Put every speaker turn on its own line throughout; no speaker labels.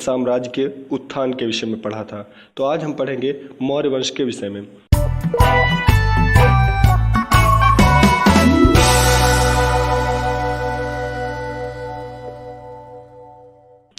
साम्राज्य के उत्थान के विषय में पढ़ा था। तो आज हम पढ़ेंगे मौर्य वंश के विषय में।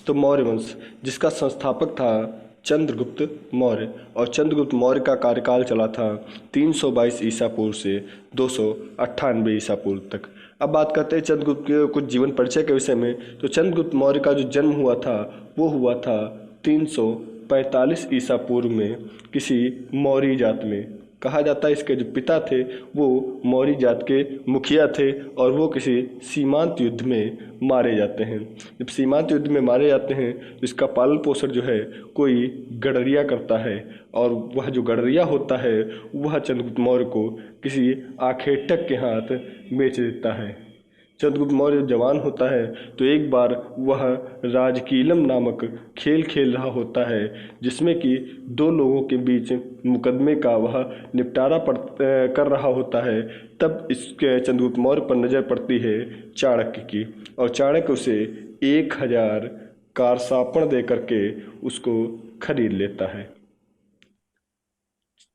तो मौर्य वंश जिसका संस्थापक था चंद्रगुप्त मौर्य, और चंद्रगुप्त मौर्य का कार्यकाल चला था 322 ईसा पूर्व से 298 ईसा पूर्व तक। अब बात करते हैं चंद्रगुप्त के कुछ जीवन परिचय के विषय में। तो चंद्रगुप्त मौर्य का जो जन्म हुआ था वो हुआ था 345 ईसा पूर्व में किसी मौर्य जात में। कहा जाता है इसके जो पिता थे वो मौर्य जात के मुखिया थे और वो किसी सीमांत युद्ध में मारे जाते हैं। जब सीमांत युद्ध में मारे जाते हैं तो इसका पालन पोषण जो है कोई गडरिया करता है, और वह जो गडरिया होता है वह चंद्रगुप्त मौर्य को किसी आखेटक के हाथ बेच देता है। चंद्रगुप्त मौर्य जवान होता है तो एक बार वह राजकीलम नामक खेल खेल रहा होता है, जिसमें कि दो लोगों के बीच मुकदमे का वह निपटारा कर रहा होता है। तब इसके चंद्रगुप्त मौर्य पर नज़र पड़ती है चाणक्य की, और चाणक्य उसे 1000 कारसापण दे करके उसको खरीद लेता है।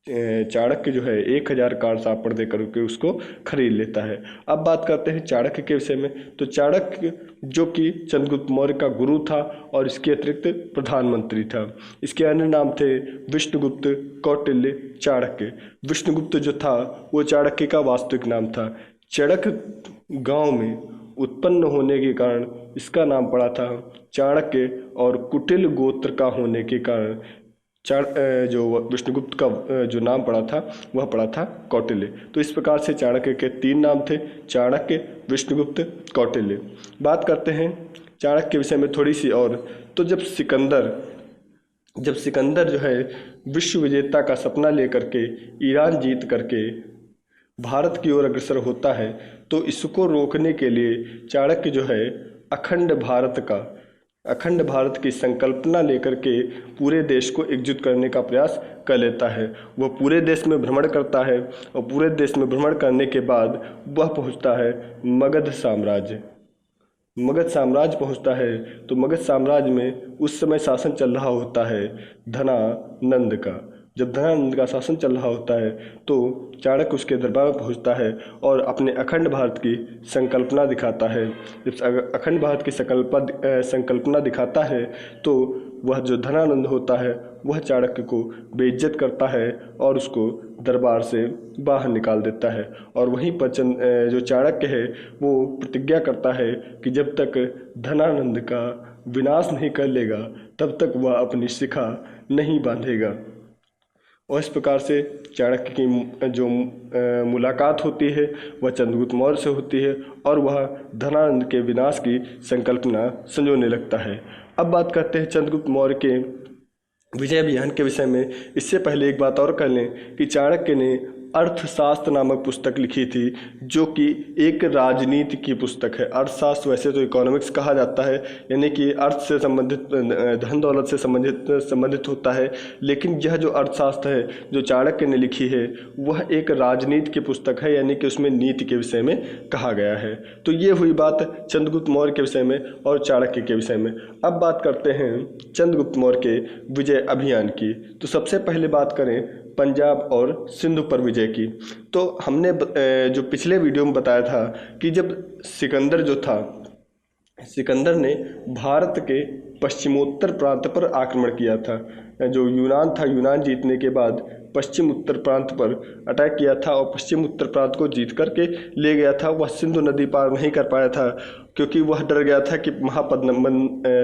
चाणक्य जो है 1000 कारसापण दे करके उसको खरीद लेता है। अब बात करते हैं चाणक्य के विषय में। तो चाणक्य जो कि चंद्रगुप्त मौर्य का गुरु था और इसके अतिरिक्त प्रधानमंत्री था। इसके अन्य नाम थे विष्णुगुप्त, कौटिल्य, चाणक्य। विष्णुगुप्त जो था वो चाणक्य का वास्तविक नाम था। चाणक्य गांव में उत्पन्न होने के कारण इसका नाम पड़ा था चाणक्य, और कुटिल गोत्र का होने के कारण जो विष्णुगुप्त का जो नाम पड़ा था वह पड़ा था कौटिल्य। तो इस प्रकार से चाणक्य के 3 नाम थे, चाणक्य, विष्णुगुप्त, कौटिल्य। बात करते हैं चाणक्य के विषय में थोड़ी सी और। तो जब सिकंदर जो है विश्व विजेता का सपना लेकर के ईरान जीत करके भारत की ओर अग्रसर होता है, तो इसको रोकने के लिए चाणक्य जो है अखंड भारत की संकल्पना लेकर के पूरे देश को एकजुट करने का प्रयास कर लेता है। वह पूरे देश में भ्रमण करता है, और पूरे देश में भ्रमण करने के बाद वह पहुंचता है मगध साम्राज्य पहुंचता है। तो मगध साम्राज्य में उस समय शासन चल रहा होता है धनानंद का। जब धनानंद का शासन चल रहा होता है तो चाणक्य उसके दरबार में पहुंचता है और अपने अखंड भारत की संकल्पना दिखाता है। जब अखंड भारत की संकल्पना दिखाता है तो वह जो धनानंद होता है वह चाणक्य को बेइज्जत करता है और उसको दरबार से बाहर निकाल देता है। और वहीं पर जो चाणक्य है वो प्रतिज्ञा करता है कि जब तक धनानंद का विनाश नहीं कर लेगा तब तक वह अपनी शिखा नहीं बांधेगा। और इस प्रकार से चाणक्य की जो मुलाकात होती है वह चंद्रगुप्त मौर्य से होती है, और वह धनानंद के विनाश की संकल्पना संजोने लगता है। अब बात करते हैं चंद्रगुप्त मौर्य के विजय अभियान के विषय में। इससे पहले एक बात और कर लें कि चाणक्य ने अर्थशास्त्र नामक पुस्तक लिखी थी, जो कि एक राजनीति की पुस्तक है। अर्थशास्त्र वैसे तो इकोनॉमिक्स कहा जाता है, यानी कि अर्थ से संबंधित, धन दौलत से संबंधित होता है, लेकिन यह जो अर्थशास्त्र है जो चाणक्य ने लिखी है वह एक राजनीति की पुस्तक है, यानी कि उसमें नीति के विषय में कहा गया है। तो ये हुई बात चंद्रगुप्त मौर्य के विषय में और चाणक्य के विषय में। अब बात करते हैं चंद्रगुप्त मौर्य के विजय अभियान की। तो सबसे पहले बात करें पंजाब और सिंधु पर विजय की। तो हमने जो पिछले वीडियो में बताया था कि जब सिकंदर ने भारत के पश्चिमोत्तर प्रांत पर आक्रमण किया था। जो यूनान था, यूनान जीतने के बाद पश्चिम उत्तर प्रांत पर अटैक किया था और पश्चिम उत्तर प्रांत को जीत करके ले गया था। वह सिंधु नदी पार नहीं कर पाया था, क्योंकि वह डर गया था कि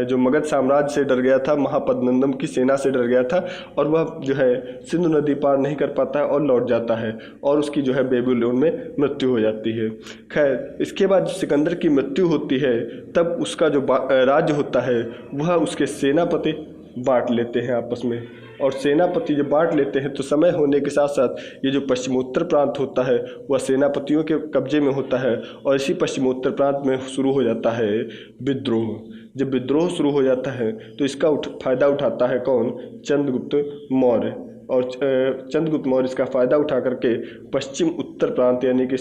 जो मगध साम्राज्य से डर गया था, महापद्मनंदम की सेना से डर गया था, और वह जो है सिंधु नदी पार नहीं कर पाता है और लौट जाता है, और उसकी जो है बेबीलोन में मृत्यु हो जाती है। खैर, इसके बाद सिकंदर की मृत्यु होती है, तब उसका जो राज्य होता है वह उसके सेनापति बांट लेते हैं आपस में। और सेनापति जब बांट लेते हैं तो समय होने के साथ साथ ये जो पश्चिमोत्तर प्रांत होता है वह सेनापतियों के कब्जे में होता है, और इसी पश्चिमोत्तर प्रांत में शुरू हो जाता है विद्रोह। जब विद्रोह शुरू हो जाता है तो इसका फायदा उठाता है कौन? चंद्रगुप्त मौर्य। और चंद्रगुप्त मौर्य इसका फ़ायदा उठा करके पश्चिम उत्तर प्रांत यानी कि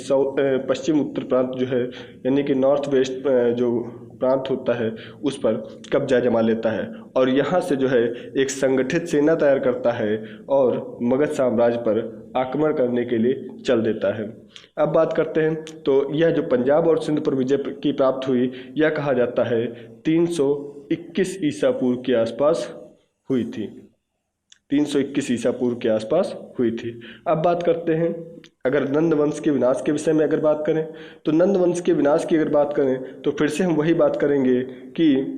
पश्चिम उत्तर प्रांत जो है, यानी कि नॉर्थ वेस्ट जो प्रांत होता है उस पर कब्जा जमा लेता है और यहाँ से जो है एक संगठित सेना तैयार करता है और मगध साम्राज्य पर आक्रमण करने के लिए चल देता है। अब बात करते हैं तो यह जो पंजाब और सिंध पर विजय की प्राप्त हुई, यह कहा जाता है 321 ईसा पूर्व के आसपास हुई थी। 321 ईसा पूर्व के आसपास हुई थी। अब बात करते हैं, अगर नंद वंश के विनाश के विषय में अगर बात करें तो नंद वंश के विनाश की अगर बात करें तो फिर से हम वही बात करेंगे कि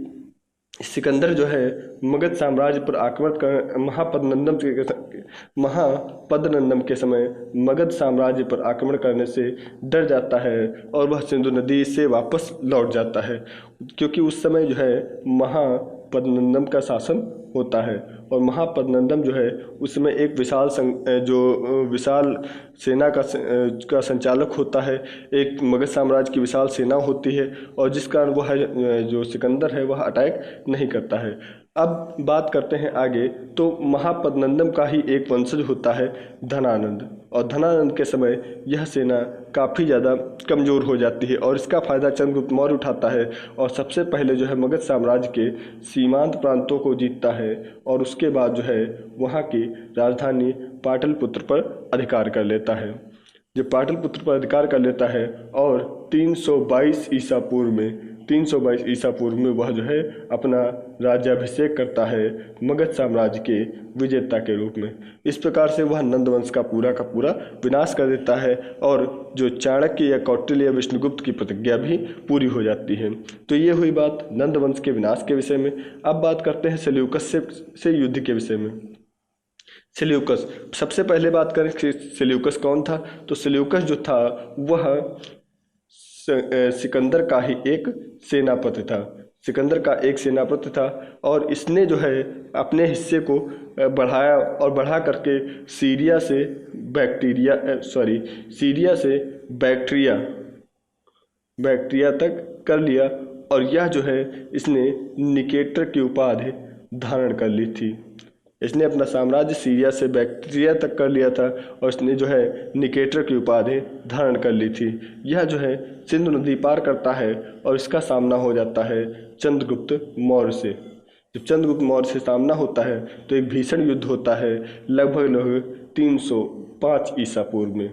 सिकंदर जो है मगध साम्राज्य पर आक्रमण कर महापद्मनंदम के समय मगध साम्राज्य पर आक्रमण करने से डर जाता है और वह सिंधु नदी से वापस लौट जाता है, क्योंकि उस समय जो है महापद्मनंदम का शासन होता है और महापद्मनंदम जो है उसमें एक विशाल सेना का संचालक होता है, एक मगध साम्राज्य की विशाल सेना होती है और जिस कारण वह जो सिकंदर है वह अटैक नहीं करता है। अब बात करते हैं आगे तो महापद्मनंदम का ही एक वंशज होता है धनानंद, और धनानंद के समय यह सेना काफ़ी ज़्यादा कमज़ोर हो जाती है और इसका फ़ायदा चंद्रगुप्त मौर्य उठाता है और सबसे पहले जो है मगध साम्राज्य के सीमांत प्रांतों को जीतता है और उसके बाद जो है वहाँ की राजधानी पाटलिपुत्र पर अधिकार कर लेता है। जो पाटलिपुत्र पर अधिकार कर लेता है और 322 ईसा पूर्व में वह जो है अपना राज्याभिषेक करता है मगध साम्राज्य के विजेता के रूप में। इस प्रकार से वह नंदवंश का पूरा विनाश कर देता है और जो चाणक्य या कौटिल्य या विष्णुगुप्त की प्रतिज्ञा भी पूरी हो जाती है। तो ये हुई बात नंदवंश के विनाश के विषय में। अब बात करते हैं सेल्यूकस से युद्ध के विषय में। सेल्यूकस, सबसे पहले बात करें कि सेल्यूकस कौन था, तो सेल्यूकस जो था वह सिकंदर का ही एक सेनापति था। सिकंदर का एक सेनापति था और इसने जो है अपने हिस्से को बढ़ाया और बढ़ा करके सीरिया से बैक्ट्रिया तक कर लिया और यह जो है इसने निकेटर की उपाधि धारण कर ली थी। इसने अपना साम्राज्य सीरिया से बैक्ट्रिया तक कर लिया था और इसने जो है निकेटर की उपाधि धारण कर ली थी। यह जो है सिंधु नदी पार करता है और इसका सामना हो जाता है चंद्रगुप्त मौर्य से। जब चंद्रगुप्त मौर्य से सामना होता है तो एक भीषण युद्ध होता है लगभग 305 ईसा पूर्व में।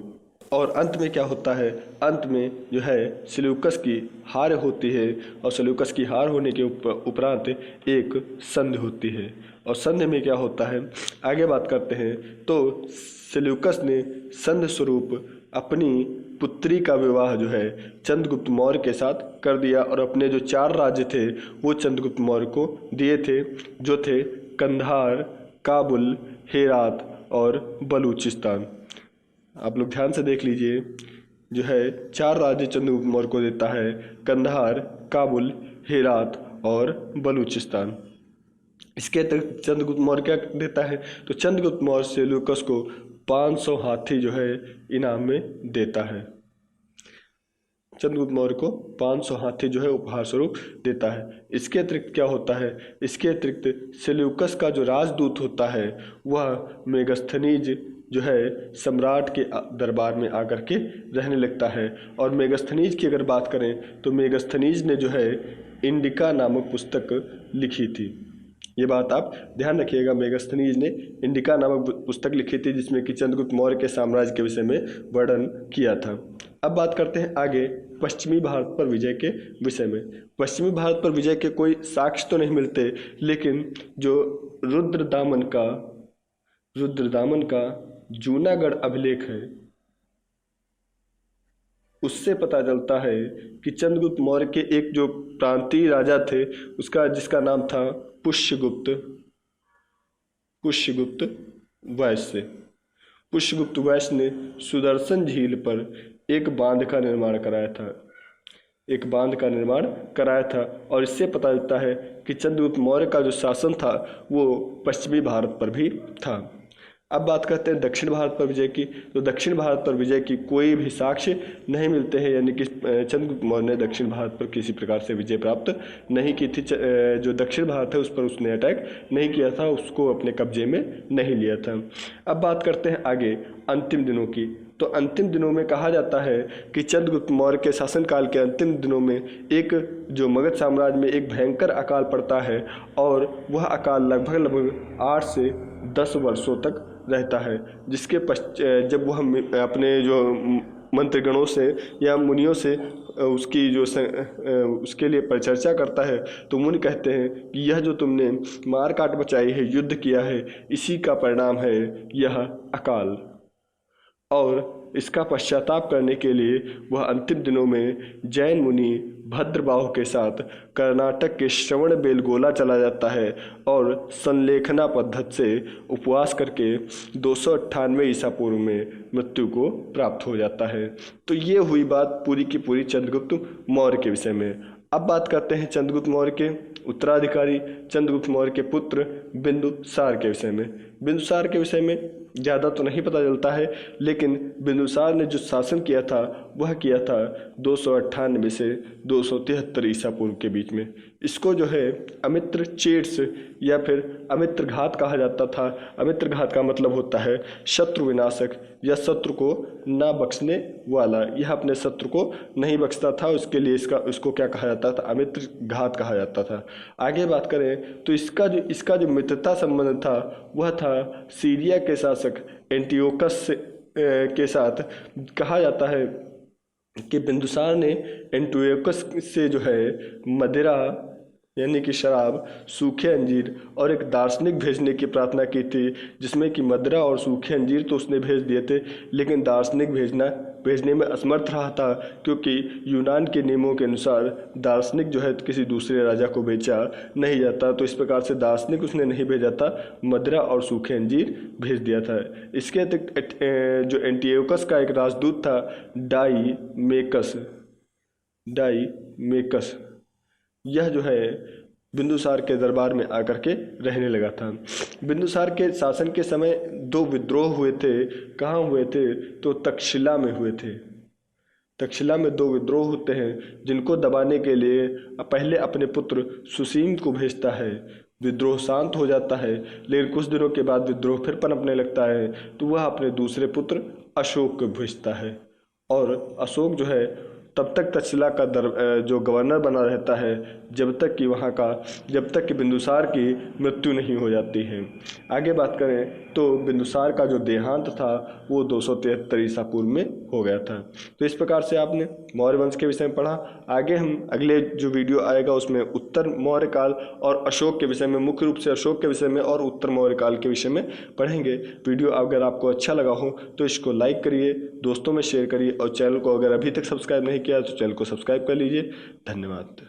और अंत में क्या होता है, अंत में जो है सेल्यूकस की हार होती है और सेल्यूकस की हार होने के उपरांत एक संधि होती है और संधि में क्या होता है आगे बात करते हैं। तो सेल्यूकस ने संधि स्वरूप अपनी पुत्री का विवाह जो है चंद्रगुप्त मौर्य के साथ कर दिया और अपने जो 4 राज्य थे वो चंद्रगुप्त मौर्य को दिए थे, जो थे कंधार, काबुल, हेरात और बलूचिस्तान। आप लोग ध्यान से देख लीजिए, जो है 4 राज्य चंद्रगुप्त मौर्य को देता है, कंधार, काबुल, हेरात और बलूचिस्तान। इसके अतिरिक्त चंद्रगुप्त मौर्य क्या देता है, तो चंद्रगुप्त मौर्य सेल्यूकस को 500 हाथी जो है इनाम में देता है। चंद्रगुप्त मौर्य को 500 हाथी जो है उपहार स्वरूप देता है। इसके अतिरिक्त क्या होता है, इसके अतिरिक्त सेल्यूकस का जो राजदूत होता है वह मेगस्थनीज जो है सम्राट के दरबार में आकर के रहने लगता है। और मेगस्थनीज की अगर बात करें तो मेगस्थनीज ने जो है इंडिका नामक पुस्तक लिखी थी। ये बात आप ध्यान रखिएगा, मेगस्थनीज ने इंडिका नामक पुस्तक लिखी थी जिसमें कि चंद्रगुप्त मौर्य के साम्राज्य के विषय में वर्णन किया था। अब बात करते हैं आगे पश्चिमी भारत पर विजय के विषय में। पश्चिमी भारत पर विजय के कोई साक्ष्य तो नहीं मिलते, लेकिन जो रुद्रदामन का जूनागढ़ अभिलेख है उससे पता चलता है कि चंद्रगुप्त मौर्य के एक जो प्रांतीय राजा थे जिसका नाम था पुष्यगुप्त वैश्य। पुष्यगुप्त वैश्य ने सुदर्शन झील पर एक बांध का निर्माण कराया था और इससे पता चलता है कि चंद्रगुप्त मौर्य का जो शासन था वो पश्चिमी भारत पर भी था। अब बात करते हैं दक्षिण भारत पर विजय की। तो दक्षिण भारत पर विजय की कोई भी साक्ष्य नहीं मिलते हैं, यानी कि चंद्रगुप्त मौर्य ने दक्षिण भारत पर किसी प्रकार से विजय प्राप्त नहीं की थी। जो दक्षिण भारत है उस पर उसने अटैक नहीं किया था, उसको अपने कब्जे में नहीं लिया था। अब बात करते हैं आगे अंतिम दिनों की। तो अंतिम दिनों में कहा जाता है कि चंद्रगुप्त मौर्य के शासनकाल के अंतिम दिनों में एक जो मगध साम्राज्य में एक भयंकर अकाल पड़ता है और वह अकाल लगभग 8 से 10 वर्षों तक रहता है, जिसके जब वह अपने जो मंत्रिगणों से या मुनियों से उसकी जो उसके लिए परिचर्चा करता है तो मुनि कहते हैं कि यह जो तुमने मार काट मचाई है, युद्ध किया है, इसी का परिणाम है यह अकाल। और इसका पश्चाताप करने के लिए वह अंतिम दिनों में जैन मुनि भद्रबाहु के साथ कर्नाटक के श्रवणबेलगोला चला जाता है और संलेखना पद्धति से उपवास करके 298 ईसा पूर्व में मृत्यु को प्राप्त हो जाता है। तो ये हुई बात पूरी की पूरी चंद्रगुप्त मौर्य के विषय में। अब बात करते हैं चंद्रगुप्त मौर्य के उत्तराधिकारी चंद्रगुप्त मौर्य के पुत्र बिंदुसार के विषय में। बिंदुसार के विषय में ज़्यादा तो नहीं पता चलता है, लेकिन बिंदुसार ने जो शासन किया था वह किया था 298 से 273 ईसा पूर्व के बीच में। इसको जो है अमित्र चेट्स या फिर अमित्र घात कहा जाता था। अमित्र घात का मतलब होता है शत्रु विनाशक या शत्रु को ना बख्शने वाला। यह अपने शत्रु को नहीं बख्शता था, उसके लिए इसको क्या कहा जाता था, अमित्र घात कहा जाता था। आगे बात करें तो इसका जो मित्रता संबंध था वह था सीरिया के शासक एंटियोकस के साथ। कहा जाता है कि बिंदुसार ने एंटियोकस से जो है मदिरा यानी कि शराब, सूखे अंजीर और एक दार्शनिक भेजने की प्रार्थना की थी, जिसमें कि मदिरा और सूखे अंजीर तो उसने भेज दिए थे, लेकिन दार्शनिक भेजने में असमर्थ रहा था, क्योंकि यूनान के नियमों के अनुसार दार्शनिक जो है किसी दूसरे राजा को बेचा नहीं जाता। तो इस प्रकार से दार्शनिक उसने नहीं भेजा था, मदिरा और सूखे अंजीर भेज दिया था। इसके अतिरिक्त जो एंटियोकस का एक राजदूत था डाईमेकस, यह जो है बिंदुसार के दरबार में आकर के रहने लगा था। बिंदुसार के शासन के समय 2 विद्रोह हुए थे। कहाँ हुए थे? तो तक्षशिला में हुए थे। तक्षशिला में 2 विद्रोह होते हैं, जिनको दबाने के लिए पहले अपने पुत्र सुसीम को भेजता है। विद्रोह शांत हो जाता है, लेकिन कुछ दिनों के बाद विद्रोह फिर पनपने लगता है, तो वह अपने दूसरे पुत्र अशोक को भेजता है। और अशोक जो है तब तक तक्षशिला का जो गवर्नर बना रहता है जब तक कि बिंदुसार की मृत्यु नहीं हो जाती है। आगे बात करें तो बिंदुसार का जो देहांत था वो 273 ईसा पूर्व में हो गया था। तो इस प्रकार से आपने मौर्य वंश के विषय में पढ़ा। आगे हम अगले जो वीडियो आएगा उसमें उत्तर मौर्य काल और अशोक के विषय में, मुख्य रूप से अशोक के विषय में और उत्तर मौर्य काल के विषय में पढ़ेंगे। वीडियो अगर आपको अच्छा लगा हो तो इसको लाइक करिए, दोस्तों में शेयर करिए और चैनल को अगर अभी तक सब्सक्राइब नहीं किया तो चैनल को सब्सक्राइब कर लीजिए। धन्यवाद।